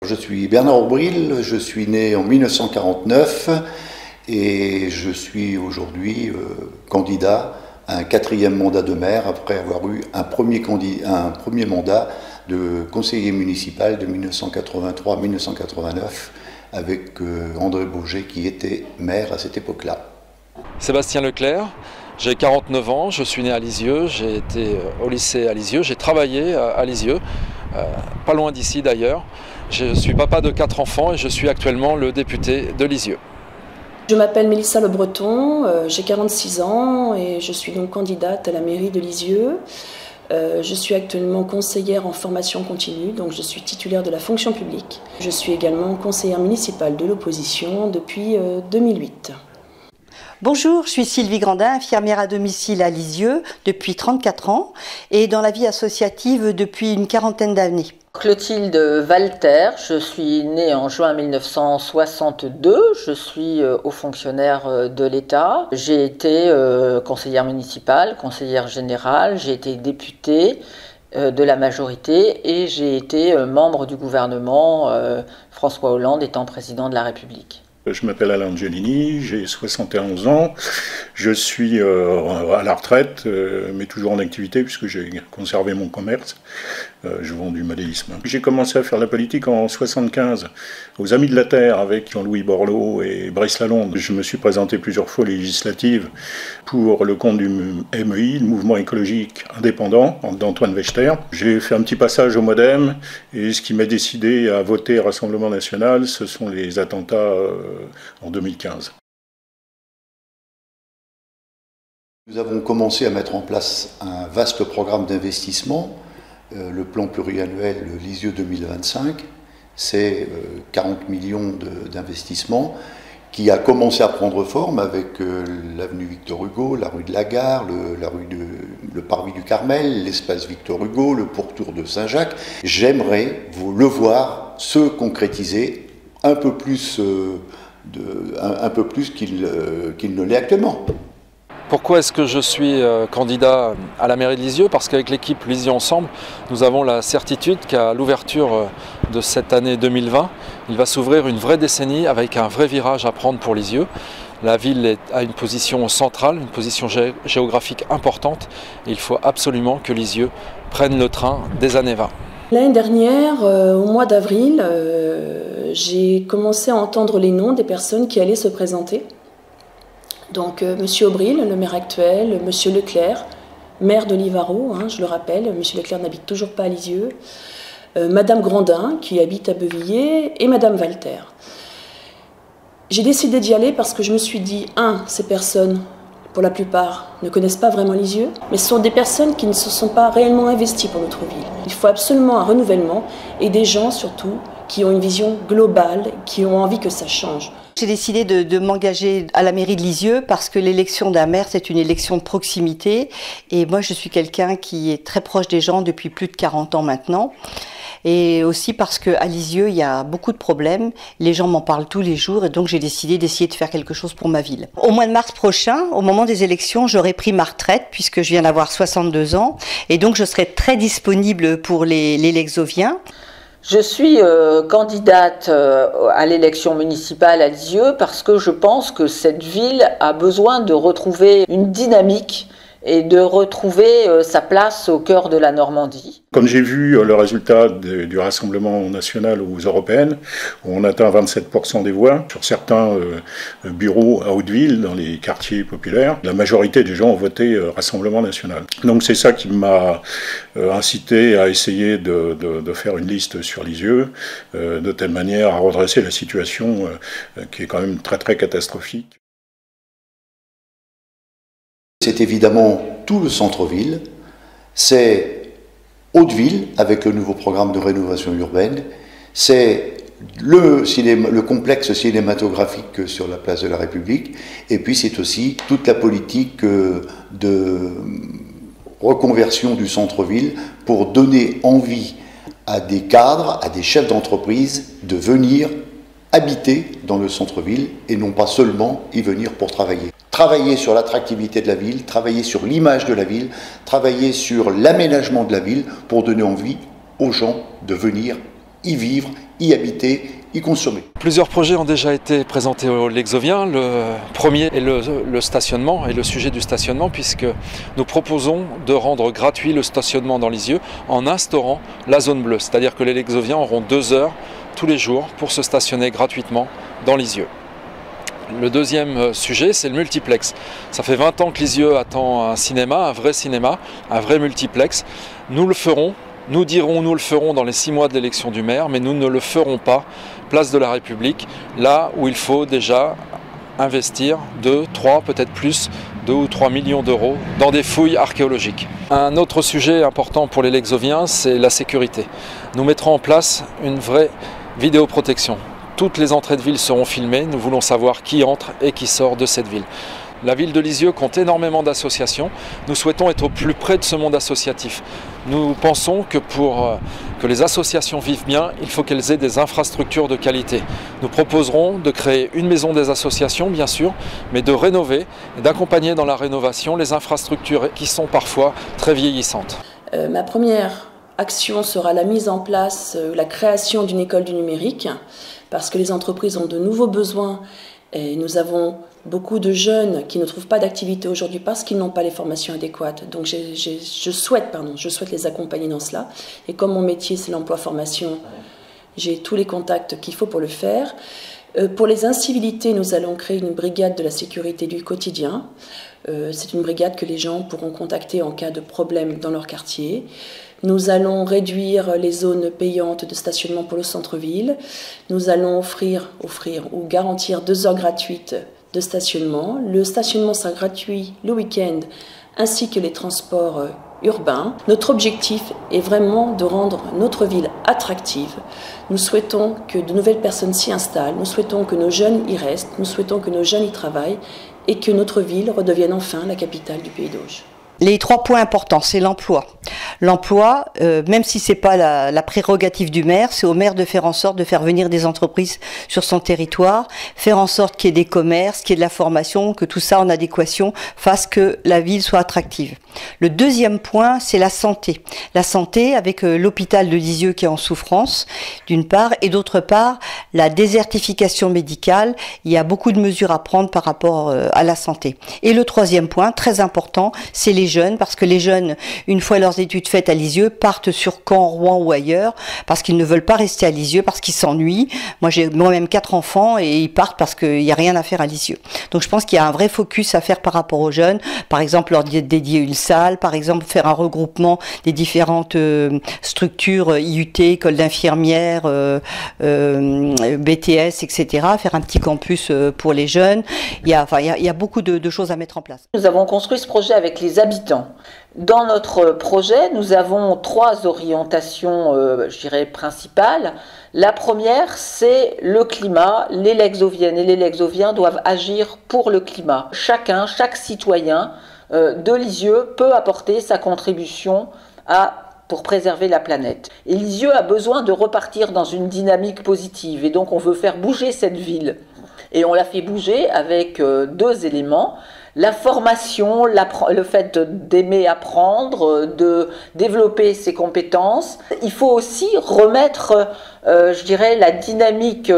Je suis Bernard Aubril, je suis né en 1949 et je suis aujourd'hui candidat à un 4e mandat de maire après avoir eu un premier mandat de conseiller municipal de 1983 à 1989 avec André Bourget qui était maire à cette époque-là. Sébastien Leclerc, j'ai 49 ans, je suis né à Lisieux, j'ai été au lycée à Lisieux, j'ai travaillé à Lisieux, pas loin d'ici d'ailleurs. Je suis papa de 4 enfants et je suis actuellement le député de Lisieux. Je m'appelle Mélissa Le Breton, j'ai 46 ans et je suis donc candidate à la mairie de Lisieux. Je suis actuellement conseillère en formation continue, donc je suis titulaire de la fonction publique. Je suis également conseillère municipale de l'opposition depuis 2008. Bonjour, je suis Sylvie Grandin, infirmière à domicile à Lisieux depuis 34 ans et dans la vie associative depuis une quarantaine d'années. Clotilde Walter, je suis née en juin 1962, je suis haut fonctionnaire de l'État. J'ai été conseillère municipale, conseillère générale, j'ai été députée de la majorité et j'ai été membre du gouvernement François Hollande étant président de la République. Je m'appelle Alain Angelini, j'ai 71 ans, je suis à la retraite, mais toujours en activité puisque j'ai conservé mon commerce, je vends du modélisme. J'ai commencé à faire la politique en 1975 aux Amis de la Terre avec Jean-Louis Borloo et Brice Lalonde. Je me suis présenté plusieurs fois aux législatives pour le compte du MEI, le Mouvement écologique indépendant d'Antoine Wechter. J'ai fait un petit passage au MoDem et ce qui m'a décidé à voter Rassemblement National, ce sont les attentats en 2015. Nous avons commencé à mettre en place un vaste programme d'investissement, le plan pluriannuel Lisieux 2025, c'est 40 millions d'investissements qui a commencé à prendre forme avec l'avenue Victor Hugo, la rue de la Gare, le parvis du Carmel, l'espace Victor Hugo, le pourtour de Saint-Jacques. J'aimerais le voir se concrétiser un peu plus qu'il ne l'est actuellement. Pourquoi est-ce que je suis candidat à la mairie de Lisieux? Parce qu'avec l'équipe Lisieux Ensemble, nous avons la certitude qu'à l'ouverture de cette année 2020, il va s'ouvrir une vraie décennie avec un vrai virage à prendre pour Lisieux. La ville a une position centrale, une position géographique importante et il faut absolument que Lisieux prenne le train des années 20. L'année dernière, au mois d'avril, j'ai commencé à entendre les noms des personnes qui allaient se présenter. Donc Monsieur Aubril, le maire actuel, Monsieur Leclerc, maire de Livaro, je le rappelle, Monsieur Leclerc n'habite toujours pas à Lisieux, Madame Grandin qui habite à Beuvillé et Madame Walter. J'ai décidé d'y aller parce que je me suis dit, ces personnes, pour la plupart, ne connaissent pas vraiment Lisieux, mais ce sont des personnes qui ne se sont pas réellement investies pour notre ville. Il faut absolument un renouvellement et des gens surtout qui ont une vision globale, qui ont envie que ça change. J'ai décidé de m'engager à la mairie de Lisieux parce que l'élection d'un maire, c'est une élection de proximité. Et moi, je suis quelqu'un qui est très proche des gens depuis plus de 40 ans maintenant. Et aussi parce qu'à Lisieux, il y a beaucoup de problèmes. Les gens m'en parlent tous les jours et donc j'ai décidé d'essayer de faire quelque chose pour ma ville. Au mois de mars prochain, au moment des élections, j'aurai pris ma retraite puisque je viens d'avoir 62 ans. Et donc je serai très disponible pour les Lexoviens. Je suis candidate à l'élection municipale à Lisieux parce que je pense que cette ville a besoin de retrouver une dynamique et de retrouver sa place au cœur de la Normandie. Comme j'ai vu le résultat du Rassemblement national aux européennes, où on atteint 27% des voix, sur certains bureaux à Hauteville, dans les quartiers populaires, la majorité des gens ont voté Rassemblement national. Donc c'est ça qui m'a incité à essayer de faire une liste sur Lisieux, de telle manière à redresser la situation qui est quand même très très catastrophique. C'est évidemment tout le centre-ville, c'est Hauteville avec le nouveau programme de rénovation urbaine, c'est le complexe cinématographique sur la place de la République, et puis c'est aussi toute la politique de reconversion du centre-ville pour donner envie à des cadres, à des chefs d'entreprise de venir habiter dans le centre-ville et non pas seulement y venir pour travailler. Travailler sur l'attractivité de la ville, travailler sur l'image de la ville, travailler sur l'aménagement de la ville pour donner envie aux gens de venir y vivre y habiter, y consommer. Plusieurs projets ont déjà été présentés au Lexovien. Le premier est le stationnement et le sujet du stationnement, puisque nous proposons de rendre gratuit le stationnement dans Lisieux en instaurant la zone bleue. C'est-à-dire que les Lexoviens auront 2 heures tous les jours pour se stationner gratuitement dans Lisieux. Le deuxième sujet, c'est le multiplex. Ça fait 20 ans que Lisieux attend un cinéma, un vrai multiplex. Nous le ferons. Nous dirons, nous le ferons dans les 6 mois de l'élection du maire, mais nous ne le ferons pas place de la République, là où il faut déjà investir 2, 3, peut-être plus, 2 ou 3 millions d'euros dans des fouilles archéologiques. Un autre sujet important pour les Lexoviens, c'est la sécurité. Nous mettrons en place une vraie vidéoprotection. Toutes les entrées de ville seront filmées, nous voulons savoir qui entre et qui sort de cette ville. La ville de Lisieux compte énormément d'associations. Nous souhaitons être au plus près de ce monde associatif. Nous pensons que pour que les associations vivent bien, il faut qu'elles aient des infrastructures de qualité. Nous proposerons de créer une maison des associations, bien sûr, mais de rénover et d'accompagner dans la rénovation les infrastructures qui sont parfois très vieillissantes. Ma première action sera la mise en place, la création d'une école du numérique, parce que les entreprises ont de nouveaux besoins et nous avons beaucoup de jeunes qui ne trouvent pas d'activité aujourd'hui parce qu'ils n'ont pas les formations adéquates. Donc je souhaite les accompagner dans cela. Et comme mon métier c'est l'emploi-formation, j'ai tous les contacts qu'il faut pour le faire. Pour les incivilités, nous allons créer une brigade de la sécurité du quotidien. C'est une brigade que les gens pourront contacter en cas de problème dans leur quartier. Nous allons réduire les zones payantes de stationnement pour le centre-ville. Nous allons offrir ou garantir 2 heures gratuites de stationnement. Le stationnement sera gratuit le week-end ainsi que les transports urbains. Notre objectif est vraiment de rendre notre ville attractive. Nous souhaitons que de nouvelles personnes s'y installent, nous souhaitons que nos jeunes y restent, nous souhaitons que nos jeunes y travaillent et que notre ville redevienne enfin la capitale du Pays d'Auge. Les 3 points importants, c'est l'emploi. L'emploi, même si c'est pas la prérogative du maire, c'est au maire de faire en sorte de faire venir des entreprises sur son territoire, faire en sorte qu'il y ait des commerces, qu'il y ait de la formation, que tout ça en adéquation fasse que la ville soit attractive. Le deuxième point, c'est la santé. La santé avec l'hôpital de Lisieux qui est en souffrance, d'une part, et d'autre part, la désertification médicale. Il y a beaucoup de mesures à prendre par rapport à la santé. Et le troisième point, très important, c'est les jeunes, parce que les jeunes, une fois leurs études faites à Lisieux, partent sur Caen, Rouen ou ailleurs, parce qu'ils ne veulent pas rester à Lisieux, parce qu'ils s'ennuient. Moi, j'ai moi-même 4 enfants et ils partent parce qu'il n'y a rien à faire à Lisieux. Donc je pense qu'il y a un vrai focus à faire par rapport aux jeunes, par exemple leur dédier une salle, par exemple faire un regroupement des différentes structures, IUT, école d'infirmières, BTS, etc., faire un petit campus pour les jeunes. Il y a beaucoup de choses à mettre en place. Nous avons construit ce projet avec les habitants. Dans notre projet, nous avons 3 orientations, je dirais, principales. La première, c'est le climat. Les Lexoviennes et les Lexoviens doivent agir pour le climat. Chaque citoyen de Lisieux peut apporter sa contribution pour préserver la planète. Et Lisieux a besoin de repartir dans une dynamique positive. Et donc on veut faire bouger cette ville. Et on la fait bouger avec 2 éléments. La formation, le fait d'aimer apprendre, de développer ses compétences. Il faut aussi remettre, je dirais, la dynamique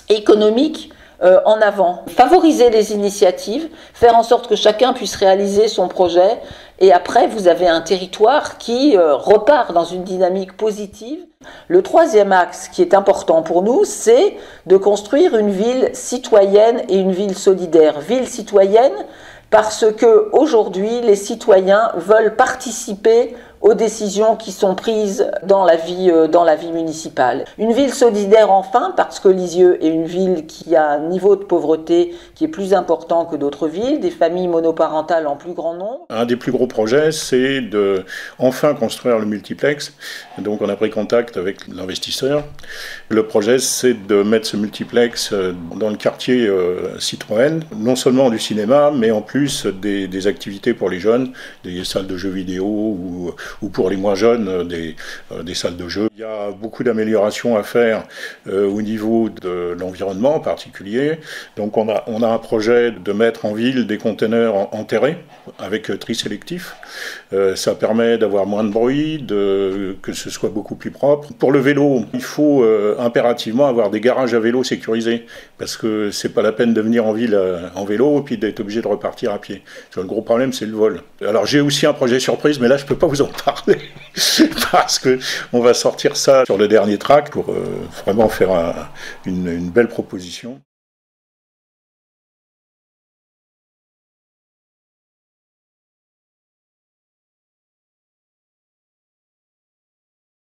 économique en avant. Favoriser les initiatives, faire en sorte que chacun puisse réaliser son projet. Et après, vous avez un territoire qui repart dans une dynamique positive. Le troisième axe qui est important pour nous, c'est de construire une ville citoyenne et une ville solidaire. Ville citoyenne parce que aujourd'hui, les citoyens veulent participer aux décisions qui sont prises dans la vie municipale. Une ville solidaire enfin, parce que Lisieux est une ville qui a un niveau de pauvreté qui est plus important que d'autres villes, des familles monoparentales en plus grand nombre. Un des plus gros projets, c'est de enfin construire le multiplex. Donc on a pris contact avec l'investisseur. Le projet, c'est de mettre ce multiplex dans le quartier Citroën, non seulement du cinéma, mais en plus des activités pour les jeunes, des salles de jeux vidéo ou pour les moins jeunes, des salles de jeu. Il y a beaucoup d'améliorations à faire au niveau de l'environnement en particulier. Donc on a un projet de mettre en ville des containers enterrés avec tri sélectif. Ça permet d'avoir moins de bruit, que ce soit beaucoup plus propre. Pour le vélo, il faut impérativement avoir des garages à vélo sécurisés, parce que c'est pas la peine de venir en ville en vélo et puis d'être obligé de repartir à pied. Le gros problème, c'est le vol. Alors j'ai aussi un projet surprise, mais là je peux pas vous en parler parce que on va sortir ça sur le dernier track pour vraiment faire une belle proposition.